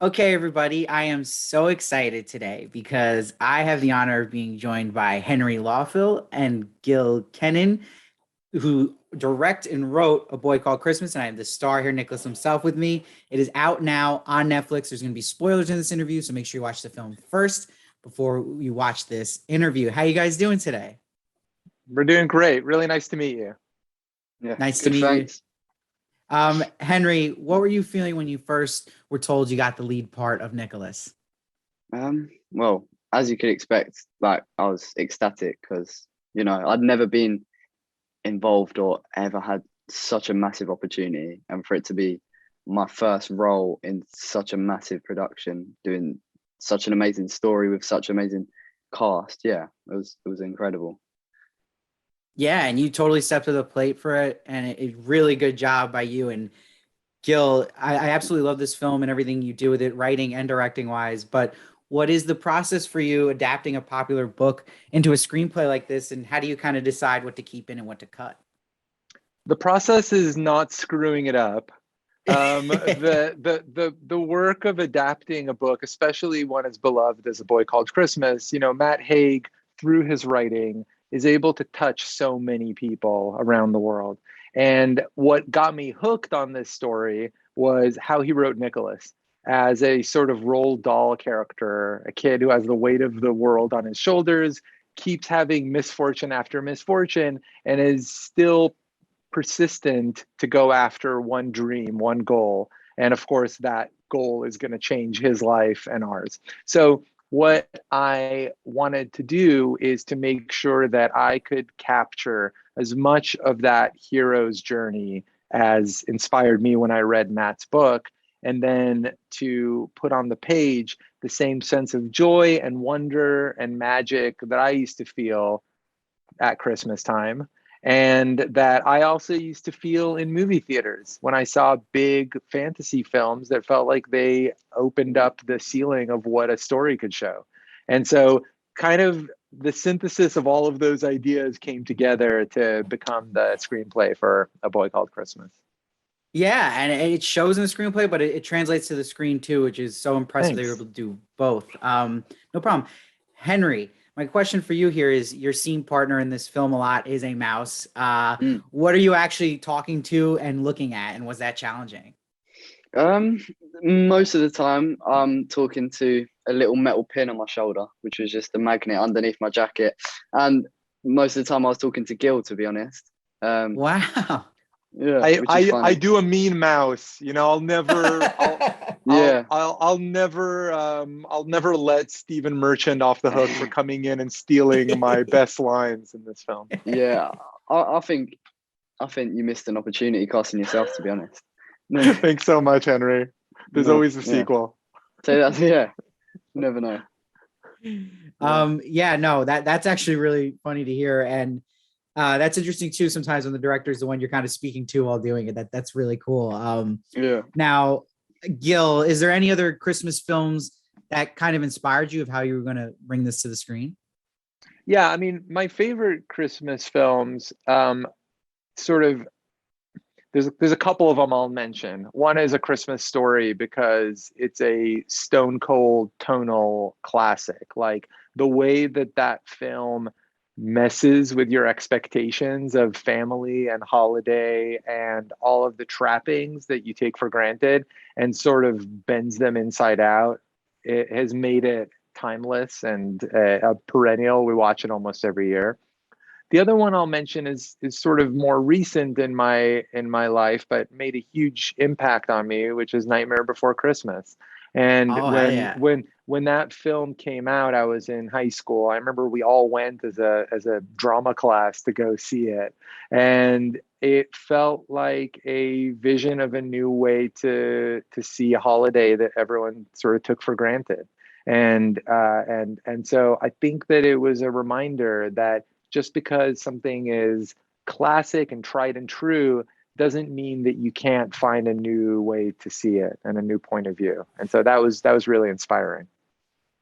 Okay, everybody, I am so excited today because I have the honor of being joined by Henry Lawfull and Gil Kenan, who direct and wrote A Boy Called Christmas. And I have the star here, Nicholas himself, with me. It is out now on Netflix. There's going to be spoilers in this interview, so make sure you watch the film first before you watch this interview. How you guys doing today? We're doing great. Really nice to meet you. Yeah, Nice to good, meet you. thanks. Henry, what were you feeling when you first were told you got the lead part of Nicholas? Well, as you could expect, like I was ecstatic because I'd never been involved or ever had such a massive opportunity, and for it to be my first role in such a massive production, doing such an amazing story with such amazing cast, yeah, it was incredible. Yeah, and you totally stepped to the plate for it, and a really good job by you. And Gil, I absolutely love this film and everything you do with it, writing and directing wise. But what is the process for you adapting a popular book into a screenplay like this, and how do you kind of decide what to keep in and what to cut? The process is not screwing it up. The work of adapting a book, especially one as beloved as A Boy Called Christmas, Matt Haig, through his writing, is able to touch so many people around the world. And what got me hooked on this story was how he wrote Nicholas as a sort of roll doll character, a kid who has the weight of the world on his shoulders, keeps having misfortune after misfortune, and is still persistent to go after one dream, one goal. And of course, that goal is going to change his life and ours. So, what I wanted to do is to make sure that I could capture as much of that hero's journey as inspired me when I read Matt's book, and then to put on the page the same sense of joy and wonder and magic that I used to feel at Christmas time, and that I also used to feel in movie theaters when I saw big fantasy films that felt like they opened up the ceiling of what a story could show. And so, kind of the synthesis of all of those ideas came together to become the screenplay for A Boy Called Christmas. Yeah, and it shows in the screenplay, but it translates to the screen too, which is so impressive they were Thanks. able to do both. No problem. Henry, my question for you here is your scene partner in this film a lot is a mouse. Mm. What are you actually talking to and looking at, and was that challenging? Um, Most of the time, I'm talking to a little metal pin on my shoulder, which was just a magnet underneath my jacket, and most of the time I was talking to Gil, to be honest. Um, Wow. yeah, I, which is I I funny. do a mean mouse. Yeah, I'll never let Stephen Merchant off the hook for coming in and stealing my best lines in this film. yeah. I think you missed an opportunity casting yourself, to be honest. Thanks so much, Henry. There's No, always a yeah. sequel. So that's yeah. You never know. Yeah. Yeah, no, that's actually really funny to hear. And that's interesting too, sometimes when the director is the one you're kind of speaking to while doing it. That's really cool. Yeah. Now, Gil, is there any other Christmas films that kind of inspired you of how you were going to bring this to the screen? Yeah, I mean, my favorite Christmas films, sort of there's a couple of them I'll mention. One is A Christmas Story because it's a stone cold tonal classic. Like the way that that film messes with your expectations of family and holiday and all of the trappings that you take for granted and sort of bends them inside out. It has made it timeless and a perennial. We watch it almost every year. The other one I'll mention is sort of more recent in my life, but made a huge impact on me, which is Nightmare Before Christmas. And Oh, hell yeah. when that film came out, I was in high school. I remember we all went as a drama class to go see it, and it felt like a vision of a new way to see a holiday that everyone sort of took for granted. And so I think that it was a reminder that just because something is classic and tried and true doesn't mean that you can't find a new way to see it and a new point of view. And so that was really inspiring.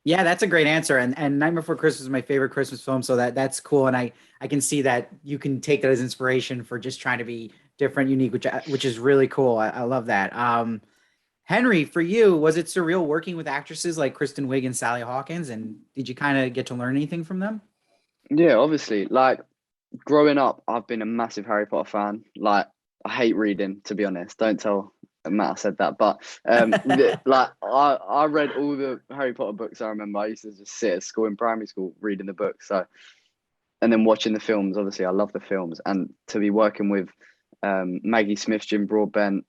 Yeah, that's a great answer. And Nightmare Before Christmas is my favorite Christmas film, so that's cool. And I can see that you can take that as inspiration for just trying to be different, unique, which is really cool. I love that. Henry, for you, was it surreal working with actresses like Kristen Wiig and Sally Hawkins? And did you kind of get to learn anything from them? Yeah, obviously. Like growing up, I've been a massive Harry Potter fan. Like I hate reading, to be honest. Don't tell Matt I said that, but like I read all the Harry Potter books. I remember I used to just sit at school in primary school reading the books. So and then watching the films. Obviously, I love the films, and to be working with Maggie Smith, Jim Broadbent,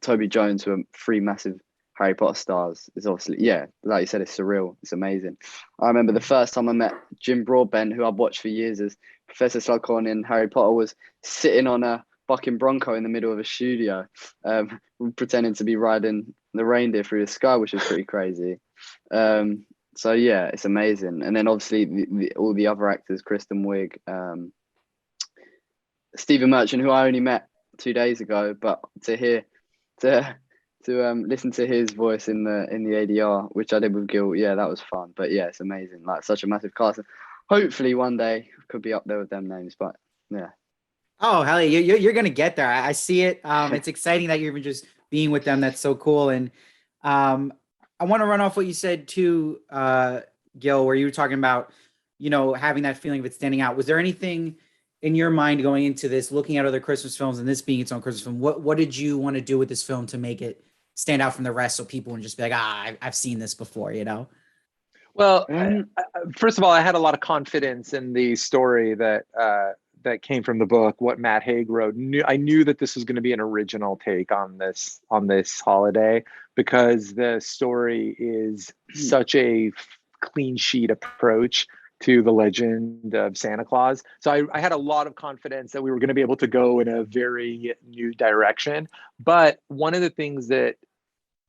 Toby Jones, who are three massive Harry Potter stars, is obviously, yeah, like you said, it's surreal. It's amazing. I remember the first time I met Jim Broadbent, who I've watched for years as Professor Slughorn in Harry Potter, was sitting on a fucking Bronco in the middle of a studio, pretending to be riding the reindeer through the sky, which is pretty crazy. So yeah, it's amazing. And then obviously all the other actors, Kristen Wiig, Stephen Merchant, who I only met 2 days ago, but to listen to his voice in the ADR, which I did with Gil, yeah, that was fun. But yeah, it's amazing. Like such a massive cast. And hopefully one day could be up there with them names. But yeah. Oh, hell yeah, you're gonna get there. I see it. It's exciting that you're even just being with them. That's so cool. And I want to run off what you said too, Gil, where you were talking about, having that feeling of it standing out. Was there anything in your mind going into this, looking at other Christmas films and this being its own Christmas film? What did you want to do with this film to make it stand out from the rest, so people wouldn't just be like, I've seen this before, Well, first of all, I had a lot of confidence in the story that came from the book, what Matt Haig wrote. I knew that this was going to be an original take on this holiday, because the story is such a clean sheet approach to the legend of Santa Claus. So I had a lot of confidence that we were going to be able to go in a very new direction. But one of the things that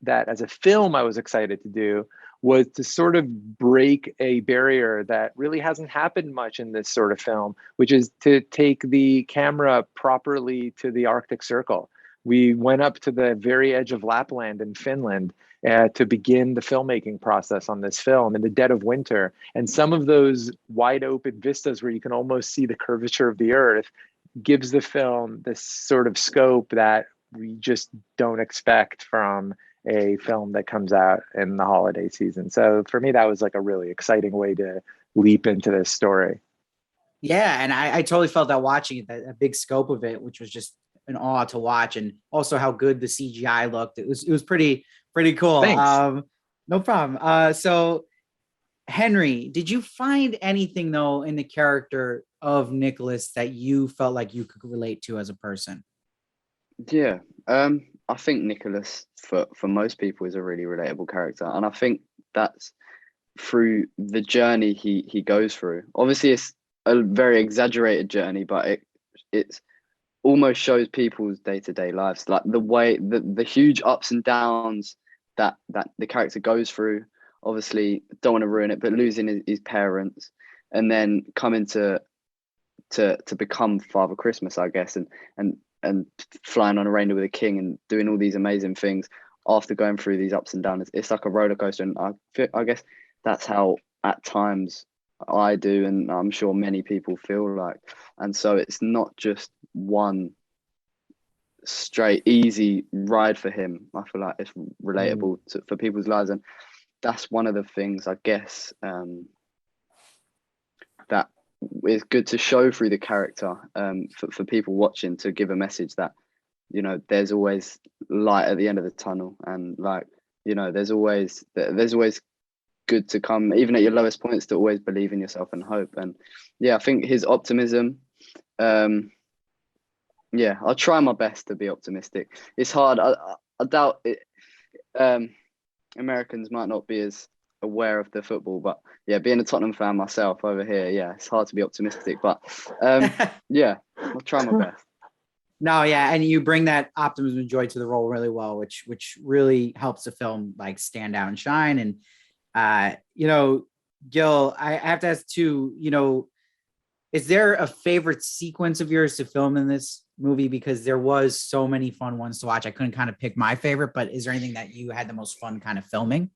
as a film I was excited to do was to sort of break a barrier that really hasn't happened much in this sort of film, which is to take the camera properly to the Arctic Circle. We went up to the very edge of Lapland in Finland to begin the filmmaking process on this film in the dead of winter. And some of those wide open vistas where you can almost see the curvature of the earth gives the film this sort of scope that we just don't expect from a film that comes out in the holiday season. So for me, that was like a really exciting way to leap into this story. Yeah, and I totally felt that watching it, that big scope of it, which was just an awe to watch, and also how good the CGI looked. It was pretty cool. Thanks. No problem. So Henry, did you find anything though in the character of Nicholas that you felt like you could relate to as a person? Yeah. I think Nicholas for most people is a really relatable character. And I think that's through the journey he goes through. Obviously it's a very exaggerated journey, but it's almost shows people's day-to-day lives, like the way the huge ups and downs that the character goes through. Obviously don't want to ruin it, but losing his parents and then coming to become Father Christmas, I guess, and flying on a reindeer with a king and doing all these amazing things after going through these ups and downs. It's like a roller coaster, and I guess that's how at times I do, and I'm sure many people feel like. And so it's not just one straight easy ride for him. I feel like it's relatable for people's lives, and that's one of the things I guess that is good to show through the character, for people watching, to give a message that there's always light at the end of the tunnel, and like there's always good to come, even at your lowest points, to always believe in yourself and hope. And yeah, I think his optimism, yeah, I'll try my best to be optimistic. It's hard. I doubt it. Americans might not be as aware of the football, but yeah, being a Tottenham fan myself over here, yeah, it's hard to be optimistic, but yeah, I'll try my best. No, yeah, and you bring that optimism and joy to the role really well, which really helps the film like stand out and shine. And Gil, I have to ask too, is there a favorite sequence of yours to film in this movie? Because there was so many fun ones to watch. I couldn't kind of pick my favorite, but is there anything that you had the most fun kind of filming?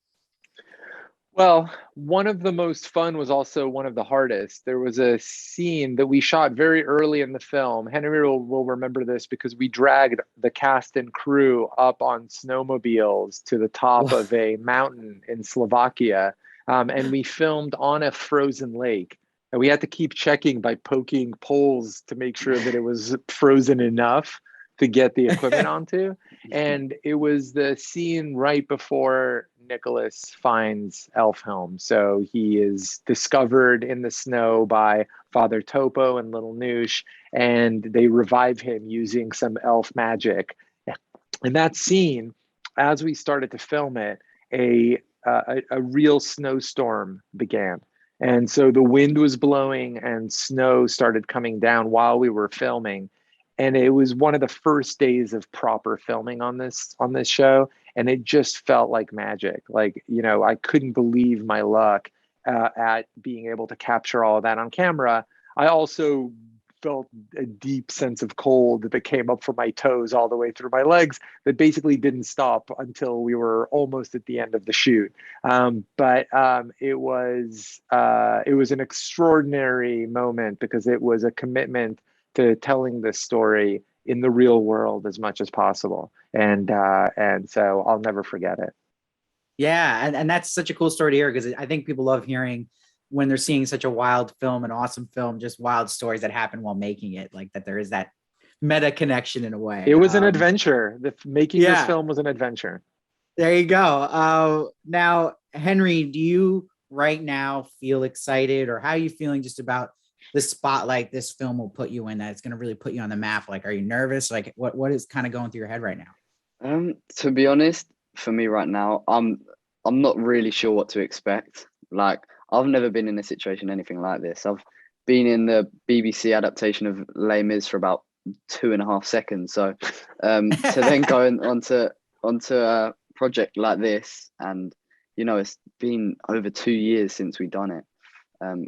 Well, one of the most fun was also one of the hardest. There was a scene that we shot very early in the film. Henry will remember this because we dragged the cast and crew up on snowmobiles to the top of a mountain in Slovakia. And we filmed on a frozen lake. And we had to keep checking by poking poles to make sure that it was frozen enough to get the equipment onto. And it was the scene right before Nicholas finds Elfhelm. So he is discovered in the snow by Father Topo and Little Noosh, and they revive him using some elf magic. In that scene, as we started to film it, a real snowstorm began. And so the wind was blowing and snow started coming down while we were filming. And it was one of the first days of proper filming on this show, and it just felt like magic. Like, you know, I couldn't believe my luck at being able to capture all of that on camera. I also felt a deep sense of cold that came up from my toes all the way through my legs that basically didn't stop until we were almost at the end of the shoot. But it was an extraordinary moment because it was a commitment to telling this story in the real world as much as possible. And so I'll never forget it. Yeah, and that's such a cool story to hear, because I think people love hearing when they're seeing such a wild film, an awesome film, just wild stories that happen while making it, like that there is that meta connection in a way. It was an adventure. Making this film was an adventure. There you go. Now, Henry, do you right now feel excited, or how are you feeling just about the spotlight this film will put you in, that it's going to really put you on the map? Like, are you nervous? Like, what is kind of going through your head right now? To be honest, for me right now, I'm not really sure what to expect. Like, I've never been in a situation anything like this. I've been in the BBC adaptation of Les Mis for about 2.5 seconds. So to then go onto a project like this, and you know, it's been over 2 years since we've done it.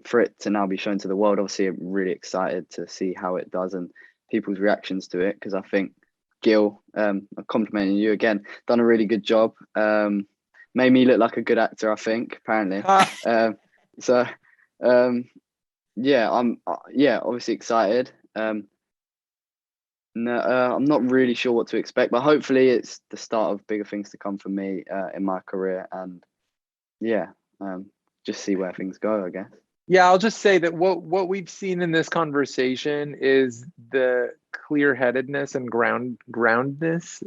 For it to now be shown to the world, obviously I'm really excited to see how it does and people's reactions to it, because I think Gil, I'm complimenting you again, done a really good job. Made me look like a good actor, I think, apparently. Yeah, I'm obviously excited. No, I'm not really sure what to expect, but hopefully it's the start of bigger things to come for me in my career. And yeah, just see where things go, I guess. Yeah, I'll just say that what we've seen in this conversation is the clear-headedness and groundedness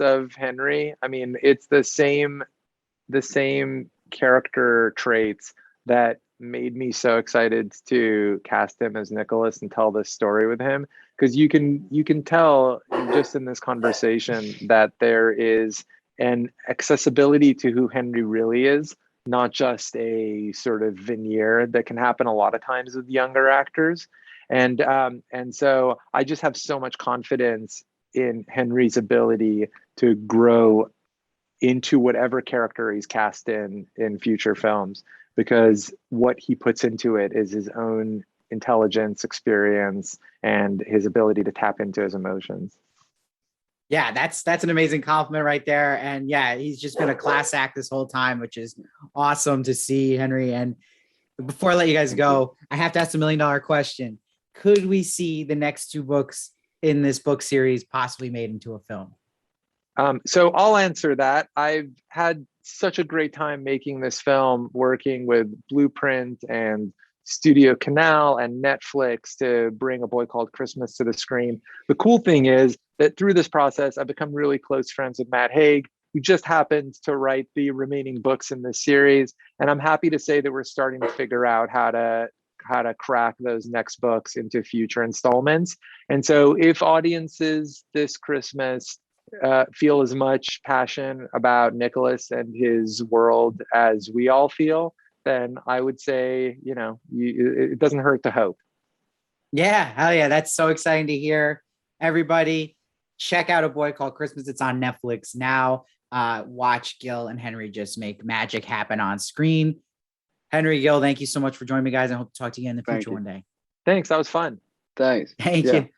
of Henry. I mean, it's the same character traits that made me so excited to cast him as Nicholas and tell this story with him, because you can tell just in this conversation that there is an accessibility to who Henry really is, not just a sort of veneer that can happen a lot of times with younger actors. And so I just have so much confidence in Henry's ability to grow into whatever character he's cast in future films, because what he puts into it is his own intelligence, experience, and his ability to tap into his emotions. Yeah, that's an amazing compliment right there. And yeah, he's just been a class act this whole time, which is awesome to see, Henry. And before I let you guys go, I have to ask the $1 million question. Could we see the next 2 books in this book series possibly made into a film? So I'll answer that. I've had such a great time making this film, working with Blueprint and Studio Canal and Netflix to bring A Boy Called Christmas to the screen. The cool thing is that through this process, I've become really close friends with Matt Haig, who just happened to write the remaining books in this series. And I'm happy to say that we're starting to figure out how to crack those next books into future installments. And so if audiences this Christmas feel as much passion about Nicholas and his world as we all feel, then I would say, you know, it doesn't hurt to hope. Yeah, hell yeah. That's so exciting to hear. Everybody, check out A Boy Called Christmas. It's on Netflix now. Watch Gil and Henry just make magic happen on screen. Henry, Gil, thank you so much for joining me, guys. I hope to talk to you in the future one day. Thanks. That was fun. Thanks. Thank you.